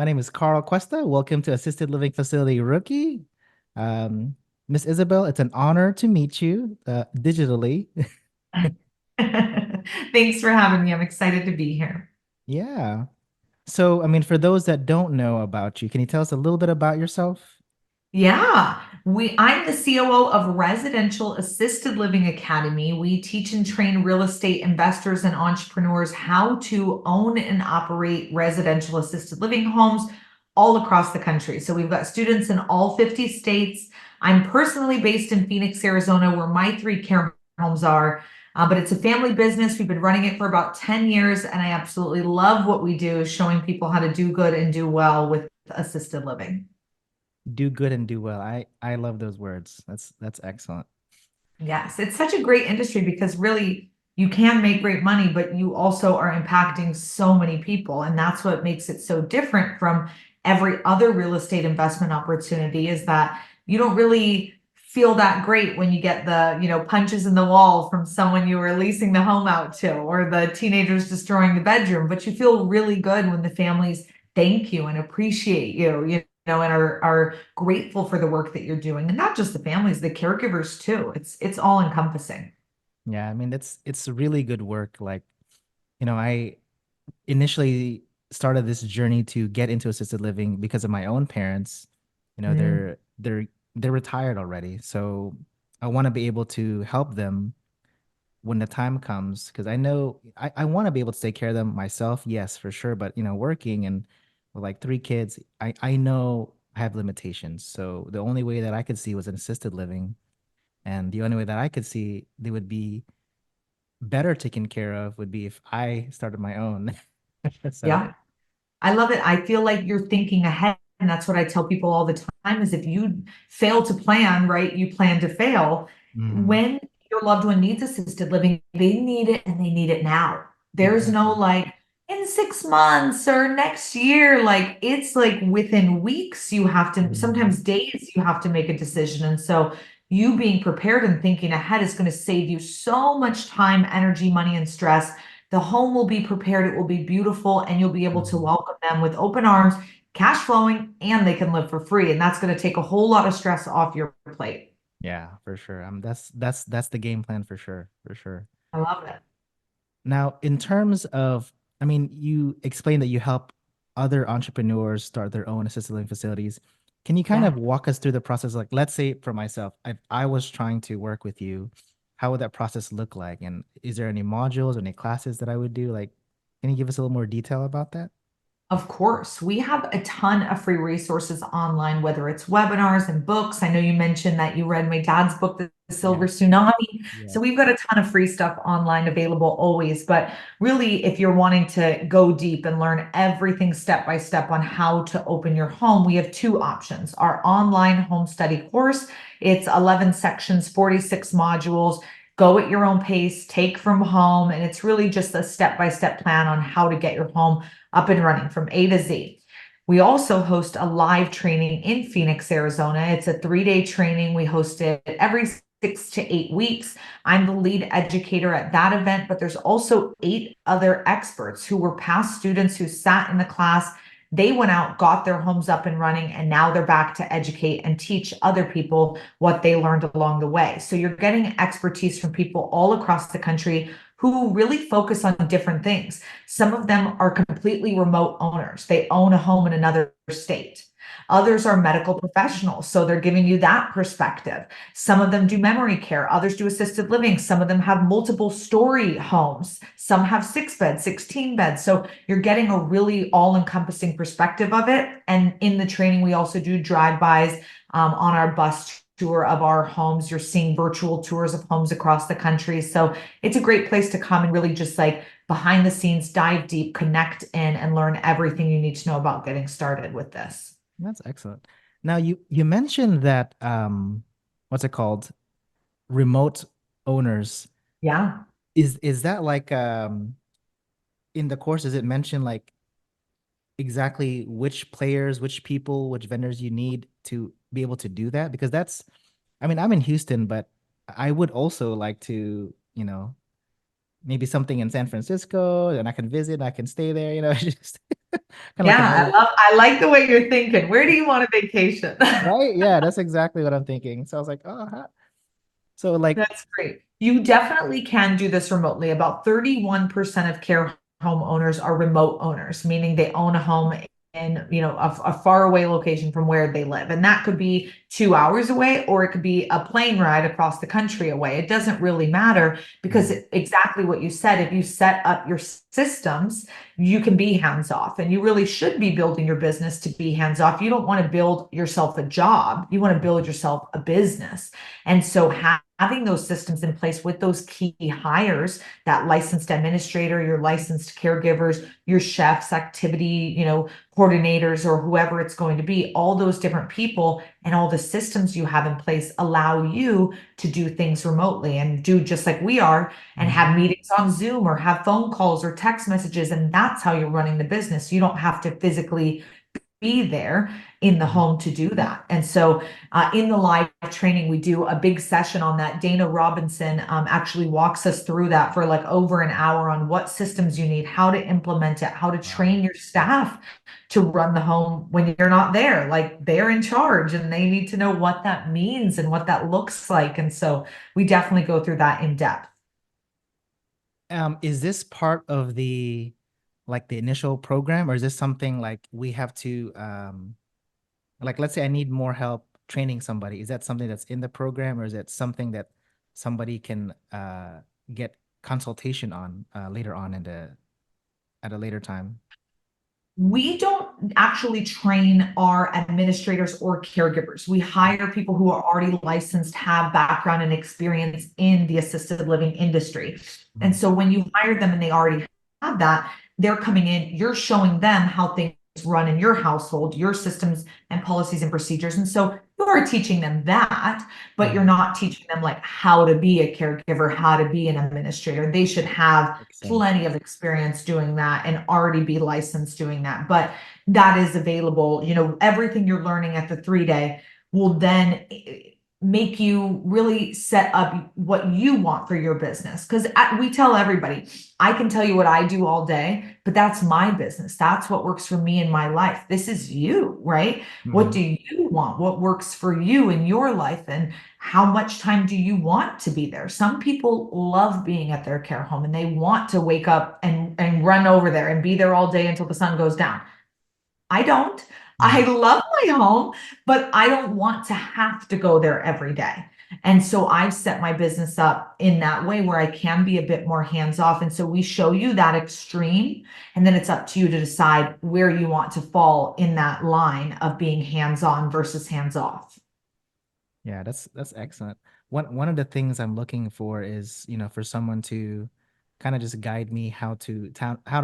My name is Carl Cuesta. Welcome to Assisted Living Facility Rookie. Um, Miss Isabel, it's an honor to meet you digitally. Thanks for having me. I'm excited to be here. Yeah. So, I mean, for those that don't know about you, can you tell us a little bit about yourself? Yeah, I'm the COO of Residential Assisted Living Academy. We teach and train real estate investors and entrepreneurs how to own and operate residential assisted living homes all across the country. So we've got students in all 50 states. I'm personally based in Phoenix, Arizona, where my three care homes are. But it's a family business. We've been running it for about 10 years, and I absolutely love what we do, showing people how to do good and do well with assisted living. Do good and do well. I love those words. That's excellent. Yes, it's such a great industry because really you can make great money, but you also are impacting so many people. And that's what makes it so different from every other real estate investment opportunity is that you don't really feel that great when you get the punches in the wall from someone you were leasing the home out to or the teenagers destroying the bedroom, but you feel really good when the families thank you and appreciate you, and are grateful for the work that you're doing. And not just the families, the caregivers too. It's all encompassing. Yeah, I mean, it's really good work. I initially started this journey to get into assisted living because of my own parents. You know, Mm. they're retired already. So I want to be able to help them when the time comes because I know I want to be able to take care of them myself, yes, for sure. But working and with like three kids, I know I have limitations. So the only way that I could see was an assisted living. And the only way that I could see they would be better taken care of would be if I started my own. So Yeah. I love it. I feel like you're thinking ahead. And that's what I tell people all the time is if you fail to plan, right, you plan to fail. mhm, When your loved one needs assisted living, they need it and they need it now. There's no exactly. like in 6 months or next year. Like it's like within weeks, you have to, Mhm. sometimes days, you have to make a decision. And so you being prepared and thinking ahead is going to save you so much time, energy, money, and stress. The home will be prepared, it will be beautiful, and you'll be able to Mhm. welcome them with open arms, cash flowing, and they can live for free. And that's going to take a whole lot of stress off your plate. Yeah, for sure. That's the game plan for sure, for sure. I love it. Now, in terms of, I mean, you explained that you help other entrepreneurs start their own assisted living facilities. Can you kind Yeah. of walk us through the process? Like, let's say for myself, if I was trying to work with you, how would that process look like? And is there any modules or any classes that I would do? Like, can you give us a little more detail about that? Of course, we have a ton of free resources online, whether it's webinars and books. I know you mentioned that you read my dad's book, The Silver Yeah. Tsunami. So Yes. we've got a ton of free stuff online available always. But really, if you're wanting to go deep and learn everything step by step on how to open your home, we have two options. Our online home study course, it's 11 sections, 46 modules. Go at your own pace, take from home, and it's really just a step by step plan on how to get your home up and running from A to Z. We also host a live training in Phoenix, Arizona. It's a 3 day training. We host it every 6 to 8 weeks. I'm the lead educator at that event, but there's also 8 other experts who were past students who sat in the class. They went out, got their homes up and running, and now they're back to educate and teach other people what they learned along the way. So you're getting expertise from people all across the country who really focus on different things. Some of them are completely remote owners. They own a home in another state. Others are medical professionals, so they're giving you that perspective. Some of them do memory care, others do assisted living. Some of them have multiple story homes. Some have 6 beds, 16 beds. So you're getting a really all encompassing perspective of it. And in the training, we also do drive-bys on our bus tour of our homes. You're seeing virtual tours of homes across the country. So it's a great place to come and really just like behind the scenes, dive deep, connect in, and learn everything you need to know about getting started with this. That's excellent. Now you mentioned that what's it called? Remote owners. Yeah. Is that like in the course, does it mention like exactly which players, which people, which vendors you need to be able to do that? Because that's, I mean, I'm in Houston, but I would also like to, maybe something in San Francisco and I can visit, I can stay there, just. Kind of like an Yeah, old, I like the way you're thinking. Where do you want a vacation? right? Yeah, that's exactly what I'm thinking. So I was like, oh, so like, That's great. You definitely can do this remotely. About 31% of care homeowners are remote owners, meaning they own a home in, a far away location from where they live. And that could be 2 hours away, or it could be a plane ride across the country away. It doesn't really matter because mhm, exactly what you said, if you set up your systems, you can be hands off, and you really should be building your business to be hands off. You don't want to build yourself a job. You want to build yourself a business. And so having those systems in place with those key hires, that licensed administrator, your licensed caregivers, your chefs, activity, coordinators, or whoever it's going to be, all those different people and all the systems you have in place allow you to do things remotely and do just like we are, and mhm. have meetings on Zoom or have phone calls or text messages. And that's how you're running the business. You don't have to physically be there in the Mhm. home to do that. And so, in the live training, we do a big session on that. Dana Robinson actually walks us through that for like over an hour on what systems you need, how to implement it, how to Wow. train your staff to run the home when you're not there. Like they're in charge and they need to know what that means and what that looks like. And so, we definitely go through that in depth. Is this part of the initial program, or is this something like we have to like let's say I need more help training somebody. Is that something that's in the program, or is it something that somebody can get consultation on later on in the at a later time? We don't actually train our administrators or caregivers. We hire people who are already licensed, have background and experience in the assisted living industry. And Mhm. so when you hire them and they already have that, they're coming in, you're showing them how things run in your household, your systems and policies and procedures. And so you are teaching them that, but you're Mhm. not teaching them like how to be a caregiver, how to be an administrator. They should have Makes sense. plenty of experience doing that and already be licensed doing that. But that is available. Everything you're learning at the 3 day will then make you really set up what you want for your business. Because we tell everybody, I can tell you what I do all day, but that's my business. That's what works for me in my life. This is you, right? What do Mhm. you want? What works for you in your life? And how much time do you want to be there? Some people love being at their care home and they want to wake up and run over there and be there all day until the sun goes down. I don't. I Mhm. love my home, but I don't want to have to go there every day. And so I've set my business up in that way where I can be a bit more hands off. And so we show you that extreme, and then it's up to you to decide where you want to fall in that line of being hands on versus hands off. Yeah, that's excellent. One of the things I'm looking for is, for someone to kind of just guide me how to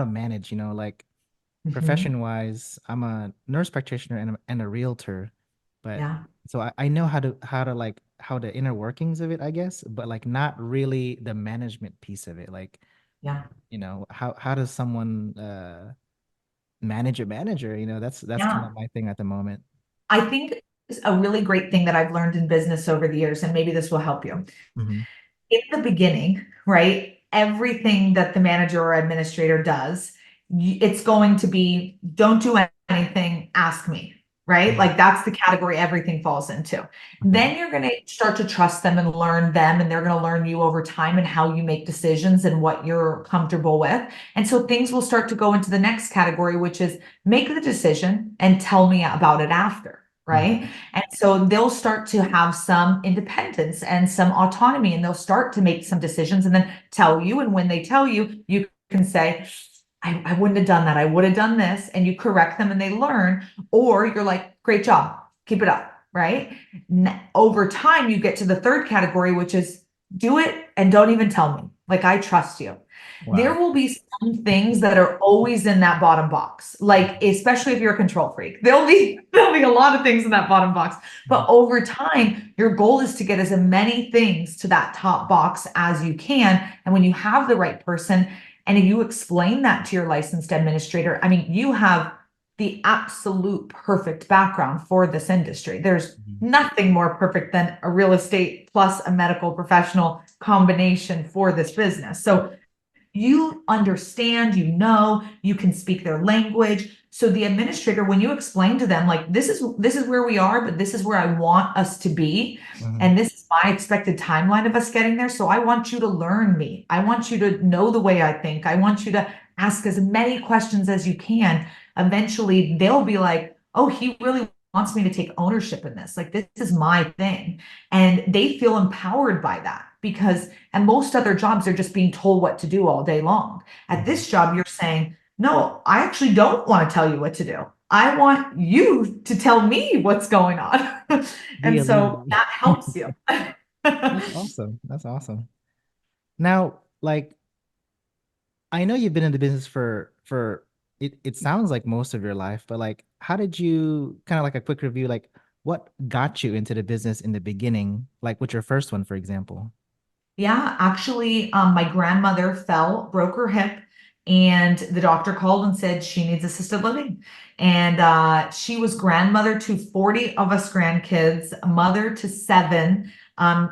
manage, like Mhm. profession wise, I'm a nurse practitioner and a realtor, but Yeah. so I know how the inner workings of it, I guess, but like not really the management piece of it. Like, Yeah. how does someone manage a manager? That's kind Yeah. of my thing at the moment. I think it's a really great thing that I've learned in business over the years, and maybe this will help you. Hmm. In the beginning, right? Everything that the manager or administrator does, it's going to be don't do anything, ask me, right? Hmm. Like that's the category everything falls into. Okay. Then you're going to start to trust them and learn them, and they're going to learn you over time and how you make decisions and what you're comfortable with. And so things will start to go into the next category, which is make the decision and tell me about it after. Hmm. Right. And so they'll start to have some independence and some autonomy, and they'll start to make some decisions and then tell you. And when they tell you, you can say, I wouldn't have done that. I would have done this. And you correct them and they learn. Or you're like, great job, keep it up. Right. Over time, you get to the third category, which is do it and don't even tell me. Like, I trust you. There Wow. will be some things that are always in that bottom box, like especially if you're a control freak. There'll be a lot of things in that bottom box. Mhm. But over time, your goal is to get as many things to that top box as you can. And when you have the right person and you explain that to your licensed administrator, I mean, you have the absolute perfect background for this industry. There's Mhm. nothing more perfect than a real estate plus a medical professional combination for this business. So you understand, you can speak their language. So the administrator, when you explain to them, like, this is where we are, but this is where I want us to be. Mhm. And this is my expected timeline of us getting there. So I want you to learn me. I want you to know the way I think. I want you to ask as many questions as you can. Eventually, they'll be like, oh, he really wants me to take ownership in this. Like, this is my thing. And they feel empowered by that because at most other jobs, they're just being told what to do all day long. At Mhm. this job, you're saying, no, I actually don't want to tell you what to do. I want you to tell me what's going on. Be And a so lead. that helps you. That's awesome. That's awesome. Now, like I know you've been in the business for it sounds like most of your life, but like how did you kind of like a quick review, like what got you into the business in the beginning, like with your first one, for example? Yeah, actually, my grandmother fell, broke her hip, and the doctor called and said she needs assisted living. And she was grandmother to 40 of us grandkids, a mother to seven,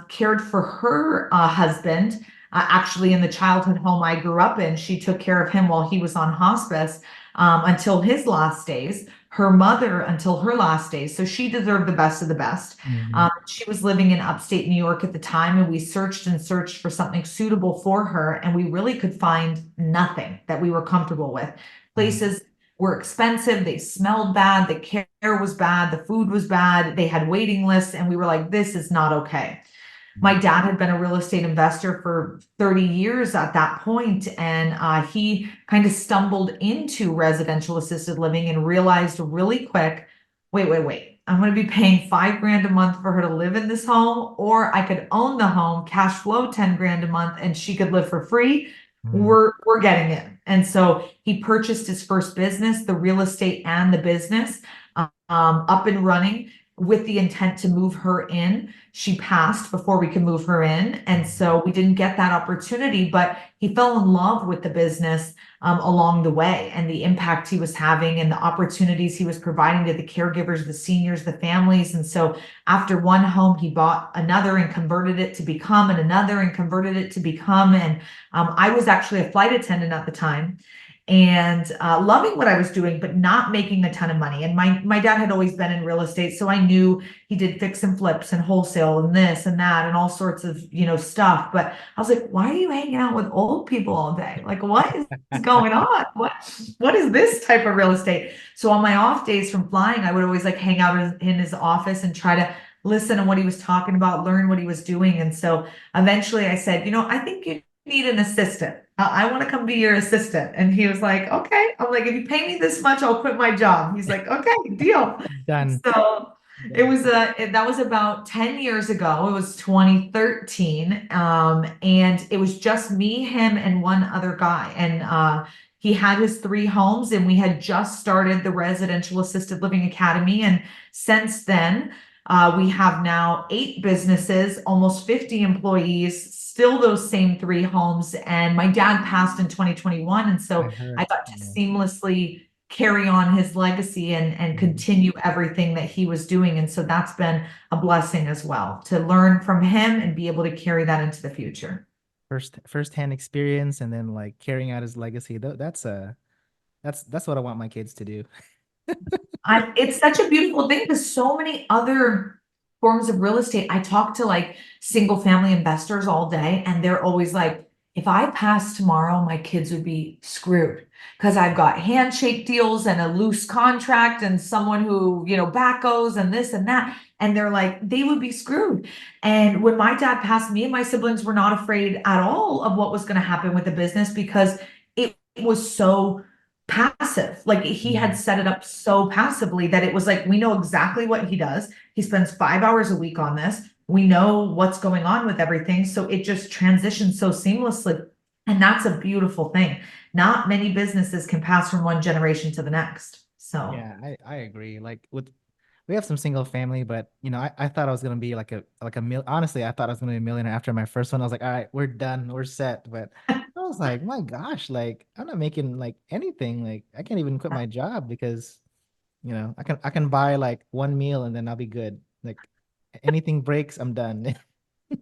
cared for her husband. Actually, in the childhood home I grew up in, she took care of him while he was on hospice until his last days, her mother until her last days. So she deserved the best of the best. Mhm. She was living in upstate New York at the time, and we searched and searched for something suitable for her, and we really could find nothing that we were comfortable with. Mhm. Places were expensive, they smelled bad, the care was bad, the food was bad, they had waiting lists, and we were like, this is not okay. My dad had been a real estate investor for 30 years at that point, and he kind of stumbled into residential assisted living and realized really quick, wait. I'm going to be paying 5 grand a month for her to live in this home, or I could own the home, cash flow 10 grand a month, and she could live for free. Mhm. We're getting in. And so he purchased his first business, the real estate and the business, up and running with the intent to move her in. She passed before we could move her in. And Mhm. so we didn't get that opportunity, but he fell in love with the business along the way and the impact he was having and the opportunities he was providing to the caregivers, the seniors, the families. And so after one home, he bought another and converted it to become, and another and converted it to become. And I was actually a flight attendant at the time and loving what I was doing, but not making a ton of money. And my dad had always been in real estate, so I knew he did fix and flips and wholesale and this and that and all sorts of stuff. But I was like, why are you hanging out with old people all day? Like, what is going on? What is this type of real estate? So on my off days from flying, I would always like hang out in his office and try to listen to what he was talking about, learn what he was doing. And so eventually I said, I think you need an assistant. I want to come be your assistant. And he was like, okay. I'm like, if you pay me this much, I'll quit my job. He's like, okay, deal. Done. So Done. that was about 10 years ago. It was 2013. And it was just me, him, and one other guy. And he had his three homes, and we had just started the Residential Assisted Living Academy. And since then, we have now 8 businesses, almost 50 employees, still those same three homes. And my dad passed in 2021. And I so I heard. got to Yeah. seamlessly carry on his legacy and Mhm. continue everything that he was doing. And so that's been a blessing as well to learn from him and be able to carry that into the future. First-hand experience and then like carrying out his legacy. That's what I want my kids to do. It's such a beautiful thing because so many other forms of real estate, I talk to like single family investors all day, and they're always like, if I pass tomorrow, my kids would be screwed because I've got handshake deals and a loose contract and someone who, backos and this and that. And they're like, they would be screwed. And when my dad passed, me and my siblings were not afraid at all of what was going to happen with the business because it was so passive. Like he had Mhm. set it up so passively that it was like, we know exactly what he does. He spends 5 hours a week on this. We know what's going on with everything. So it just transitions so seamlessly. And that's a beautiful thing. Not many businesses can pass from one generation to the next. So Yeah, I agree. Like with we have some single family, but I thought I was gonna be like a mil honestly, I thought I was gonna be a millionaire after my first one. I was like, all right, we're done, we're set. But I was like, my gosh, like I'm not making like anything. Like I can't even quit my job because I can buy like one meal and then I'll be good. Like anything breaks, I'm done.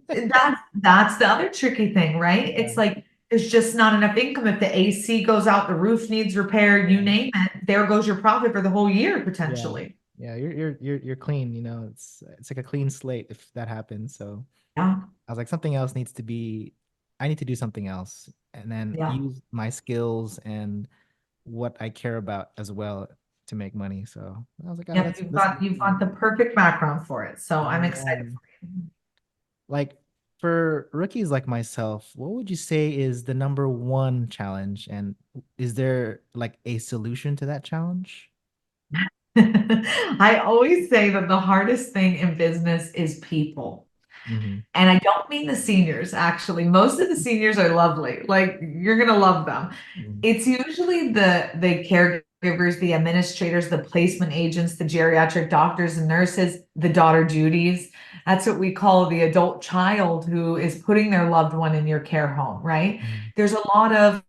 that's the other tricky thing, right? Yeah. It's like There's just not enough income. If the AC goes out, the roof needs repair, you Yeah. name it, there goes your profit for the whole year Yeah. potentially. Yeah, you're clean, you know. It's like a clean slate if that happens. So Yeah, I was like, something else needs to be, I need to do something else and then yeah. use my skills and what I care about as well to make money. So I was like, oh, Yep, that's good you've to hear. got the perfect background for it. So I'm excited Yeah. for you. Like for rookies like myself, what would you say is the number one challenge? And is there like a solution to that challenge? I always say that the hardest thing in business is people. Mm-hmm. And I don't mean the seniors, actually. Most of the seniors are lovely. Like you're gonna love them. Mm-hmm. It's usually the caregivers, the administrators, the placement agents, the geriatric doctors and nurses, the daughter duties. That's what we call the adult child who is putting their loved one in your care home, right? There's a lot of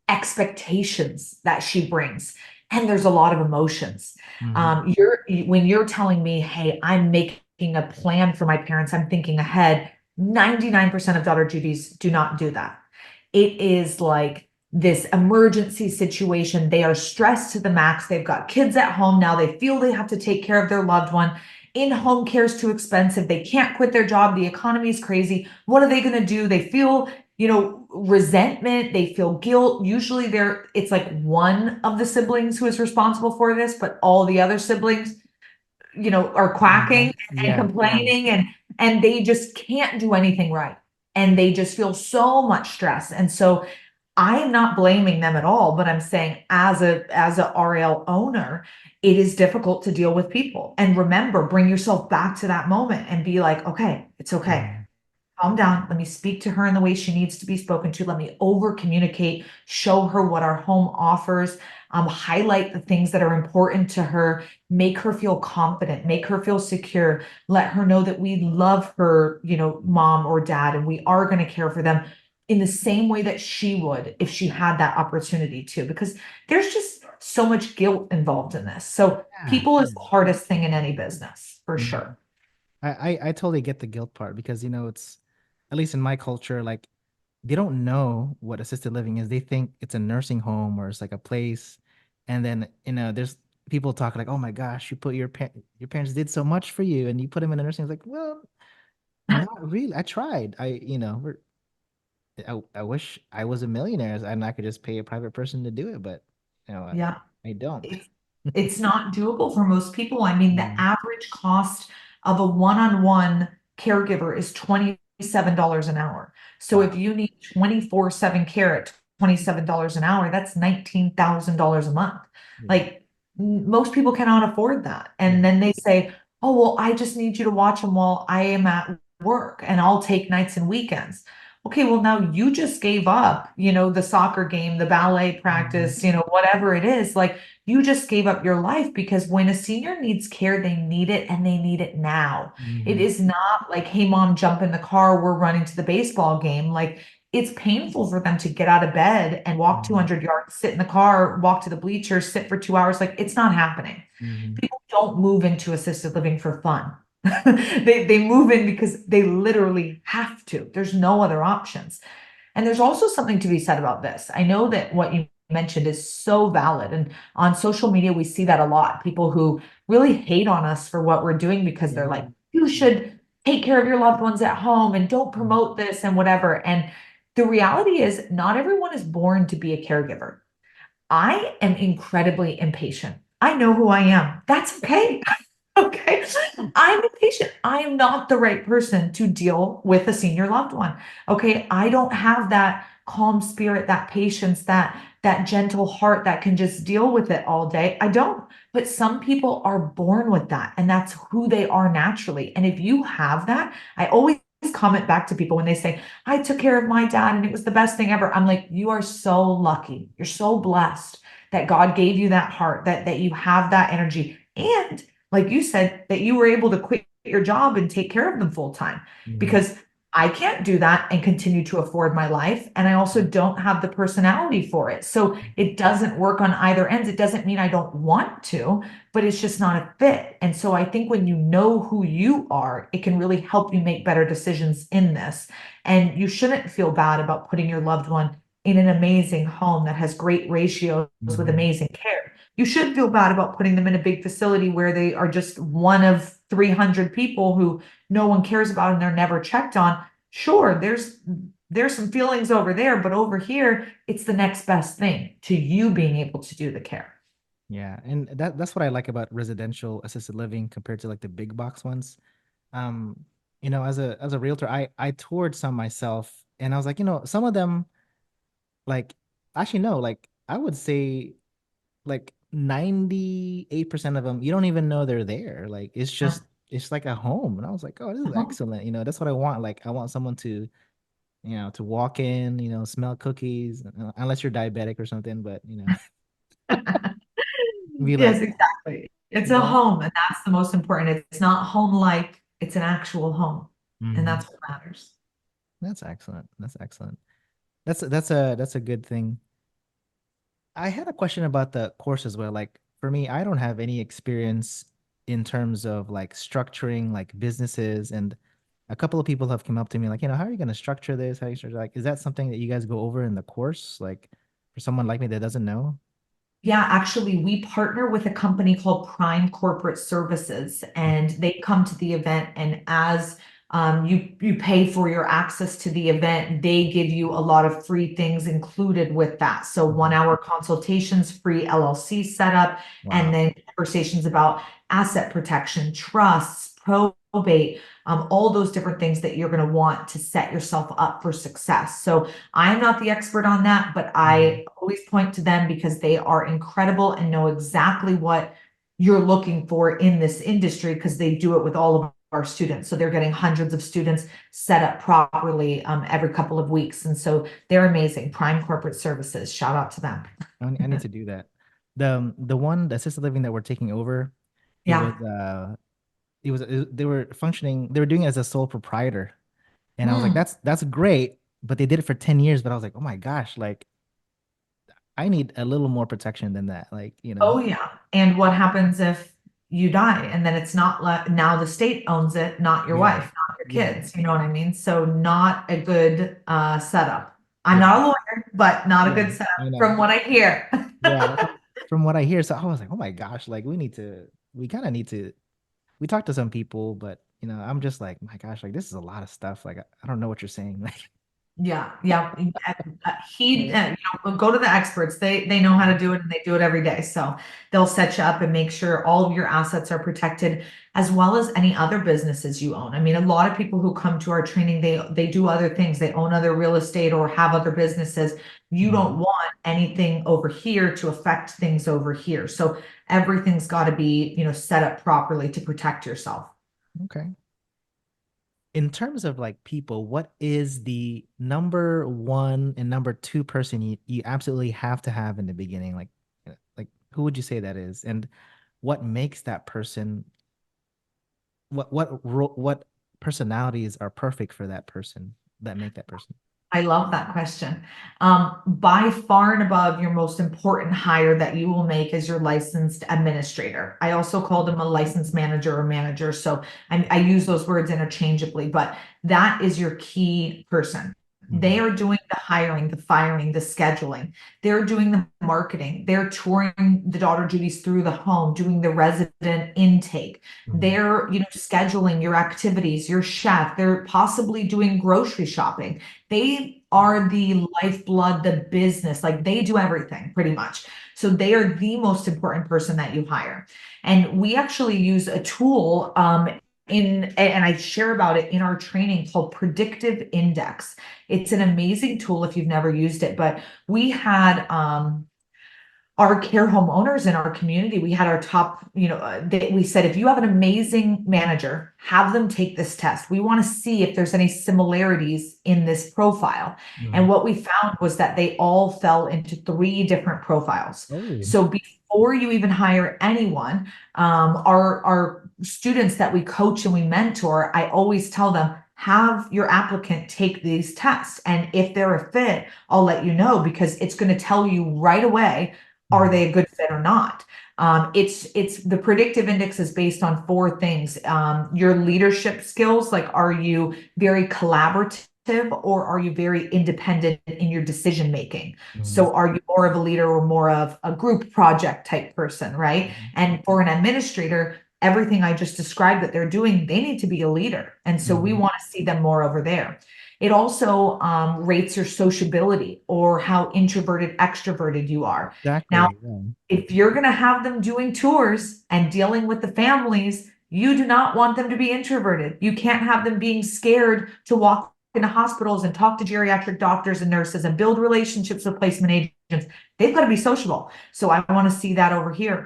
expectations that she brings, and there's a lot of emotions. Mm-hmm. When you're telling me, hey, I'm making a plan for my parents, I'm thinking ahead. 99% of daughter duties do not do that. It is like this emergency situation. They are stressed to the max. They've got kids at home now. They feel they have to take care of their loved one. In-home care is too expensive. They can't quit their job. The economy is crazy. What are they going to do? They feel, resentment. They feel guilt. Usually it's like one of the siblings who is responsible for this, but all the other siblings, are quacking and Yeah. Yeah. complaining, and they just can't do anything right. And they just feel so much stress. And so I am not blaming them at all, but I'm saying as a RL owner, it is difficult to deal with people. And remember, bring yourself back to that moment and be like, okay, it's okay. Mhm. Calm down. Let me speak to her in the way she needs to be spoken to. Let me over communicate, show her what our home offers, highlight the things that are important to her, make her feel confident, make her feel secure, let her know that we love her, mom or dad, and we are going to care for them in the same way that she would if she had that opportunity to, because there's just so much guilt involved in this. So Yeah. people is Yeah. the hardest thing in any business, for Mhm. sure. I totally get the guilt part because it's at least in my culture, like they don't know what assisted living is. They think it's a nursing home or it's like a place. And then, there's people talk like, oh my gosh, you put your parents did so much for you and you put them in a nursing. It's like, well, not really. I tried. I wish I was a millionaire and I could just pay a private person to do it, but you know, Yeah. I don't. It's it's not doable for most people. I mean, the Mm, average cost of a one-on-one caregiver is $27 an hour. So if wow. you need 24/7 care at $27 an hour, that's $19,000 a month. Yeah. Like most people cannot afford that. And Yeah. then they say, "Oh, well, I just need you to watch them while I am at work and I'll take nights and weekends." Okay, well, now you just gave up, the soccer game, the ballet Mhm. practice, whatever it is. Like you just gave up your life, because when a senior needs care, they need it and they need it now. It Mhm. is not like, hey, mom, jump in the car, we're running to the baseball game. Like it's painful for them to get out of bed and walk Mhm. 200 yards, sit in the car, walk to the bleachers, sit for 2 hours. Like it's not happening. Mhm. People don't move into assisted living for fun. They move in because they literally have to. There's no other options. And there's also something to be said about this. I know that what you mentioned is so valid. And on social media, we see that a lot. People who really hate on us for what we're doing because they're Yeah. like, you should take care of your loved ones at home and don't Mhm. promote this and whatever. And the reality is, not everyone is born to be a caregiver. I am incredibly impatient. I know who I am. That's okay. Okay. I'm impatient. I am not the right person to deal with a senior loved one. Okay. I don't have that calm spirit, that patience, that gentle heart that can just deal with it all day. I don't. But some people are born with that, and that's who they are naturally. And if you have that, I always comment back to people when they say, I took care of my dad and it was the best thing ever. I'm like, you are so lucky. You're so blessed that God gave you that heart, that you have that energy. And like you said, that you were able to quit your job and take care of them full time. Mhm. Because I can't do that and continue to afford my life. And I also don't have the personality for it. So it doesn't work on either ends. It doesn't mean I don't want to, but it's just not a fit. And so I think when you know who you are, it can really help you make better decisions in this. And you shouldn't feel bad about putting your loved one in an amazing home that has great ratios with Mhm. amazing care. You should feel bad about putting them in a big facility where they are just one of 300 people who no one cares about and they're never checked on. Sure, there's some feelings over there, but over here, it's the next best thing to you being able to do the care. Yeah, and that's what I like about residential assisted living compared to like the big box ones. Um, as a realtor, I toured some myself, and I was like, some of them, like, actually no, like I would say like 98% of them, you don't even know they're there. Like Yeah. it's like a home. And I was like, oh, this is Uh-huh. excellent. That's what I want. Like I want someone to, to walk in, smell cookies, unless you're diabetic or something, but be Yes, like, exactly. It's a yeah. home, and that's the most important. It's not home-like, it's an actual home, and Mhm. that's what matters. That's excellent. That's excellent. That's a good thing. I had a question about the course as well. Like for me, I don't have any experience in terms of like structuring like businesses, and a couple of people have come up to me like, how are you going to structure this? How you structure like is that something that you guys go over in the course like for someone like me that doesn't know? Yeah, actually, we partner with a company called Prime Corporate Services, and they come to the event. And as you pay for your access to the event, they give you a lot of free things included with that. So one Mhm. hour consultations, free LLC setup, and Wow. then conversations about asset protection, trusts, probate, all those different things that you're going to want to set yourself up for success. So I'm not the expert on that, but Mhm. I always point to them because they are incredible and know exactly what you're looking for in this industry because they do it with all of our students. So they're getting hundreds of students set up properly every couple of weeks. And so they're amazing. Prime Corporate Services, shout out to them. I need to do that. The assisted living that we're taking over, it was Yeah. they were functioning, they were doing it as a sole proprietor. And I was like, Mm. that's great, but they did it for 10 years. But I was like, oh my gosh, like I need a little more protection than that. Like, Oh, yeah. And what happens if you die and then it's not now the state owns it, not your yeah, wife, not your yeah, kids, you know what I mean? So not a good setup. I'm yeah, not a lawyer, but not a yeah. good setup I know. from what I hear. Yeah, from what I hear, so I was like, oh my gosh, like we kind of need to. We talked to some people, but I'm just like, my gosh, like this is a lot of stuff. Like I don't know what you're saying. Yeah, yeah. Like, Go to the experts. They know how to do it and they do it every day. So they'll set you up and make sure all of your assets are protected as well as any other businesses you own. I mean, a lot of people who come to our training, they do other things. They own other real estate or have other businesses. You don't mhm. want anything over here to affect things over here. So everything's got to be, set up properly to protect yourself. Okay. In terms of like people, what is the number one and number two person you absolutely have to have in the beginning? Like who would you say that is? And what makes that person, what personalities are perfect for that person that make that person? I love that question. By far and above, your most important hire that you will make is your licensed administrator. I also call them a licensed manager or manager. So I use those words interchangeably, but that is your key person. They Mhm. are doing the hiring, the firing, the scheduling. They're doing the marketing. They're touring the daughter duties through the home, doing the resident intake. Mhm. They're, scheduling your activities, your chef. They're possibly doing grocery shopping. They are the lifeblood, the business, like they do everything pretty much. So they are the most important person that you hire. And we actually use a tool and I share about it in our training called Predictive Index. It's an amazing tool if you've never used it, but we had our care home owners in our community, we had our top, we said, if you have an amazing manager, have them take this test. We want to see if there's any similarities in this profile. And Mhm. what we found was that they all fell into three different profiles. Oh. So before you even hire anyone, our students that we coach and we mentor, I always tell them, have your applicant take these tests. And if they're a fit, I'll let you know because it's going to tell you right away, are Mhm. they a good fit or not? It's the predictive index is based on four things. Your leadership skills, like are you very collaborative or are you very independent in your decision making? Mhm. So are you more of a leader or more of a group project type person, right? Mhm. And for an administrator, everything I just described that they're doing, they need to be a leader. And so we Mhm. want to see them more over there. It also rates your sociability or how introverted, extroverted you are. Now, Exactly. Yeah. if you're going to have them doing tours and dealing with the families, you do not want them to be introverted. You can't have them being scared to walk into hospitals and talk to geriatric doctors and nurses and build relationships with placement agents. They've got to be sociable. So I want to see that over here.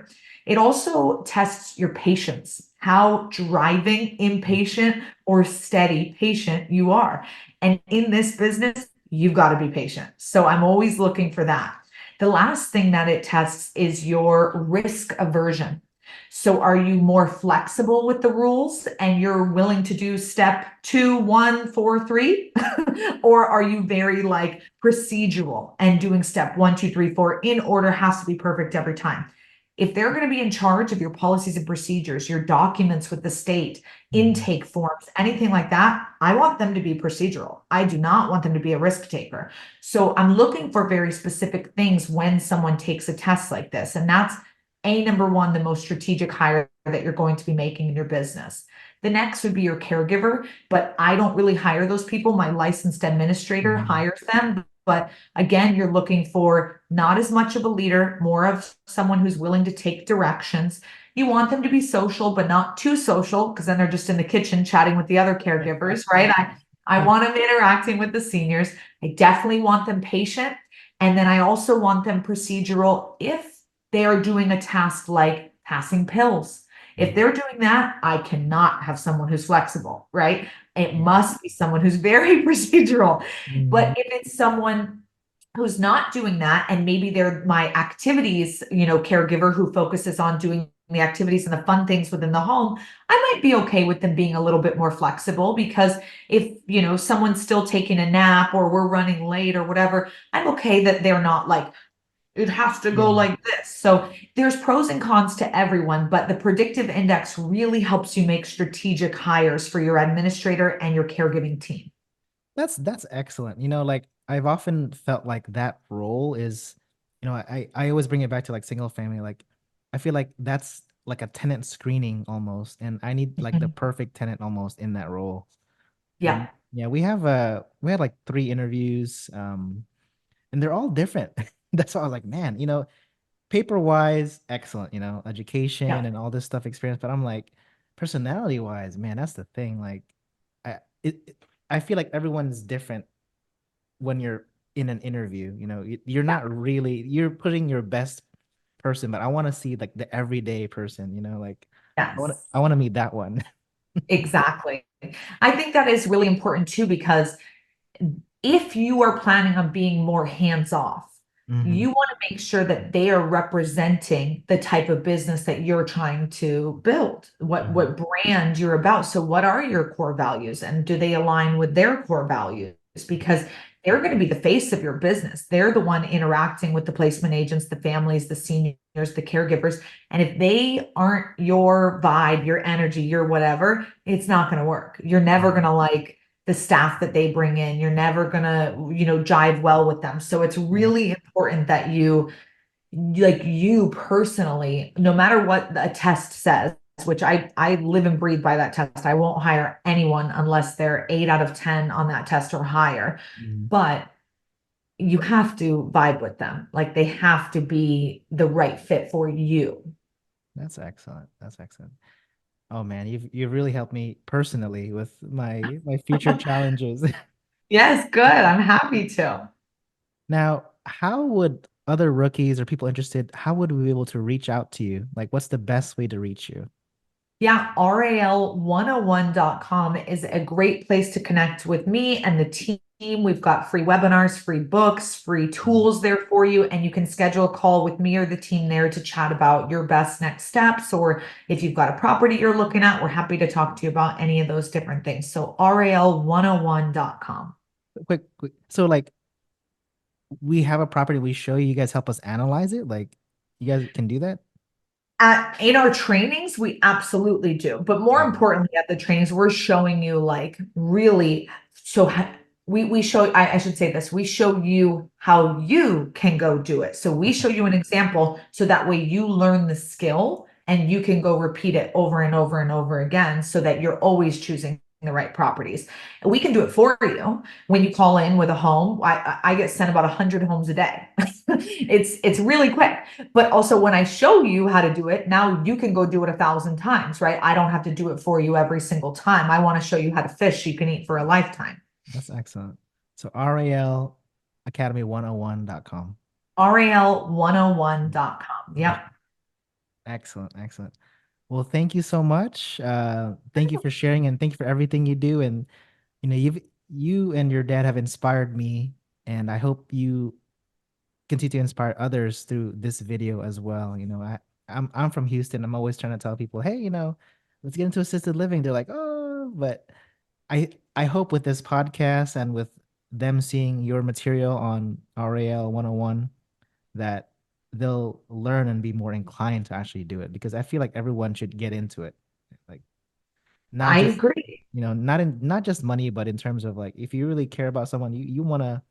It also tests your patience, how driving, impatient, or steady patient you are. And in this business, you've got to be patient. So I'm always looking for that. The last thing that it tests is your risk aversion. So are you more flexible with the rules and you're willing to do step 2, 1, 4, 3? Or are you very like procedural and doing step 1, 2, 3, 4 in order has to be perfect every time? If they're going to be in charge of your policies and procedures, your documents with the state, Mhm. intake forms, anything like that, I want them to be procedural. I do not want them to be a risk taker. So I'm looking for very specific things when someone takes a test like this. And that's number one, the most strategic hire that you're going to be making in your business. The next would be your caregiver, but I don't really hire those people. My licensed administrator Mhm. hires them. But again, you're looking for not as much of a leader, more of someone who's willing to take directions. You want them to be social, but not too social, because then they're just in the kitchen chatting with the other caregivers, right? I want them interacting with the seniors. I definitely want them patient. And then I also want them procedural if they are doing a task like passing pills. If Mhm. they're doing that, I cannot have someone who's flexible, right? It Yeah. must be someone who's very procedural. But Mhm. if it's someone who's not doing that, and maybe they're my activities, caregiver who focuses on doing the activities and the fun things within the home, I might be okay with them being a little bit more flexible because if, someone's still taking a nap or we're running late or whatever, I'm okay that they're not like, it has to go Yeah. like this. So there's pros and cons to everyone, but the predictive index really helps you make strategic hires for your administrator and your caregiving team. That's excellent. Like I've often felt like that role is, I always bring it back to like single family. Like I feel like that's like a tenant screening almost, and I need like the Mhm. perfect tenant almost in that role. And Yeah. yeah, we had like three interviews, and they're all different. That's why I was like, man, paper wise, excellent, education Yeah. and all this stuff experience. But I'm like, personality wise, man, that's the thing. Like, I feel like everyone's different when you're in an interview. You're Yeah. not really you're putting your best person, but I want to see like the everyday person. Like Yes. I want to meet that one. Exactly. I think that is really important too, because if you are planning on being more hands off, Hmm. you want to make sure that they are representing the type of business that you're trying to build, Hmm. what brand you're about. So what are your core values and do they align with their core values? Because they're going to be the face of your business. They're the one interacting with the placement agents, the families, the seniors, the caregivers. And if they aren't your vibe, your energy, your whatever, it's not going to work. You're never going to like the staff that they bring in. You're never gonna, jive well with them. So it's Yeah. really important that you personally, no matter what a test says, which I live and breathe by that test. I won't hire anyone unless they're 8 out of 10 on that test or higher. Mhm. But you have to vibe with them. Like they have to be the right fit for you. That's excellent. That's excellent. Oh man, you've really helped me personally with my future challenges. Yes, good. I'm happy to. Now, how would other rookies or people interested, how would we be able to reach out to you? Like, what's the best way to reach you? Yeah, RAL101.com is a great place to connect with me and the team. We've got free webinars, free books, free Mhm. tools there for you, and you can schedule a call with me or the team there to chat about your best next steps. Or if you've got a property you're looking at, we're happy to talk to you about any of those different things. So, RAL101.com. Quick. So like we have a property we show you, you guys help us analyze it. Like you guys can do that? In our trainings, we absolutely do. But more importantly, at the trainings, we're showing you like really so we show I should say this, we show you how you can go do it. So we Okay. show you an example so that way you learn the skill and you can go repeat it over and over and over again so that you're always choosing the right properties. And we can do it for you when you call in with a home. I get sent about 100 homes a day. It's really quick. But also, when I show you how to do it, now you can go do it 1,000 times, right? I don't have to do it for you every single time. I want to show you how to fish you can eat for a lifetime. That's excellent. So RAL Academy 101.com. RAL101.com. Okay. Yep. Excellent. Well, thank you so much. Thank you for sharing and thank you for everything you do. And you and your dad have inspired me, and I hope you continue to inspire others through this video as well. I'm from Houston. I'm always trying to tell people, hey, let's get into assisted living. They're like, oh, but I hope with this podcast and with them seeing your material on RAL 101 that they'll learn and be more inclined to actually do it because I feel like everyone should get into it. Like not I just agree. not just money, but in terms of like if you really care about someone, you want to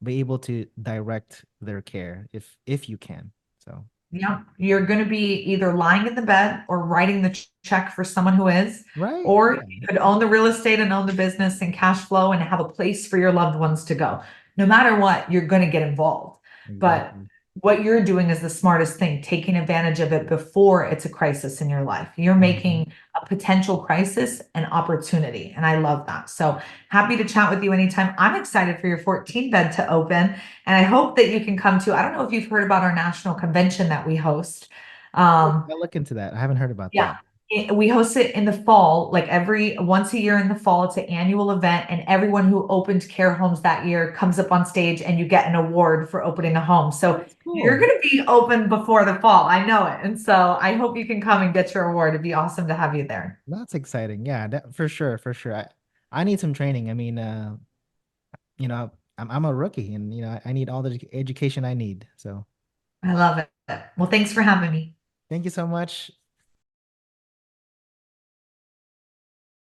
be able to direct their care if you can. So Yeah, you're going to be either lying in the bed or writing the check for someone who is, right, or yeah, you could own the real estate and own the business and cash flow and have a place for your loved ones to go. No matter what, you're going to get involved. But exactly. what you're doing is the smartest thing, taking advantage of it before it's a crisis in your life. You're Mhm. making a potential crisis an opportunity. And I love that. So happy to chat with you anytime. I'm excited for your 14 bed to open. And I hope that you can come to, I don't know if you've heard about our national convention that we host. Um, I'll look into that. I haven't heard about yeah, that. we host it in the fall, like every once a year in the fall. It's an annual event, and everyone who opened care homes that year comes up on stage and you get an award for opening a home. So That's you're cool. going to be open before the fall. I know it. And so I hope you can come and get your award. It'd be awesome to have you there. That's exciting. Yeah, for sure. I need some training. I mean, I'm a rookie, and I need all the education I need. So I love it. Well, thanks for having me. thank you so much.